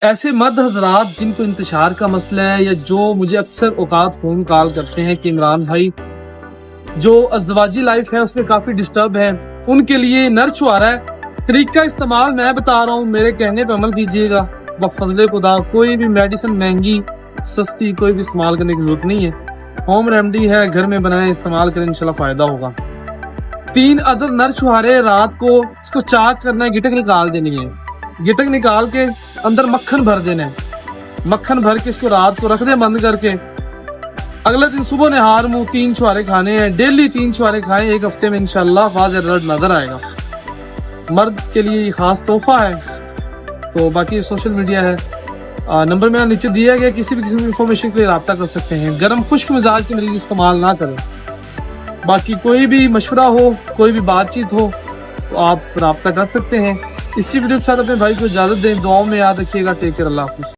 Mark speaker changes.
Speaker 1: ایسے مرد حضرات جن کو انتشار کا مسئلہ ہے یا جو مجھے اکثر اوقات فون کال کرتے ہیں کہ عمران بھائی جو ازدواجی لائف ہے اس میں کافی ڈسٹرب ہے، ان کے لیے نر چھوارا ہے۔ طریقہ استعمال میں بتا رہا ہوں، میرے کہنے پہ عمل کیجیے گا بفضل خدا۔ کوئی بھی میڈیسن مہنگی سستی کوئی بھی استعمال کرنے کی ضرورت نہیں ہے، ہوم ریمیڈی ہے، گھر میں بنائیں، استعمال کریں، انشاءاللہ فائدہ ہوگا۔ 3 عدد نر چھوارے رات کو اس کو چاک کرنا ہے، گٹک نکال دینی ہے، گٹک نکال کے اندر مکھن بھر دینا ہے، مکھن بھر کے اس کو رات کو رکھ دیں بند کر کے۔ اگلے دن صبح نہار منہ 3 چھوارے کھانے ہیں، ڈیلی 3 چھوارے کھائیں، ایک ہفتے میں انشاءاللہ واضح رزلٹ نظر آئے گا۔ مرد کے لیے یہ خاص تحفہ ہے۔ تو باقی سوشل میڈیا ہے، نمبر میرا نیچے دیا گیا، کسی بھی قسم کی انفارمیشن کے لیے رابطہ کر سکتے ہیں۔ گرم خشک مزاج کے مریض استعمال نہ کریں۔ باقی کوئی بھی مشورہ ہو، کوئی بھی بات چیت ہو تو آپ رابطہ کر سکتے ہیں۔ اسی ویڈیو کے ساتھ اپنے بھائی کو اجازت دیں، دعاؤں میں یاد رکھیے گا۔ ٹیک کیئر، اللہ حافظ۔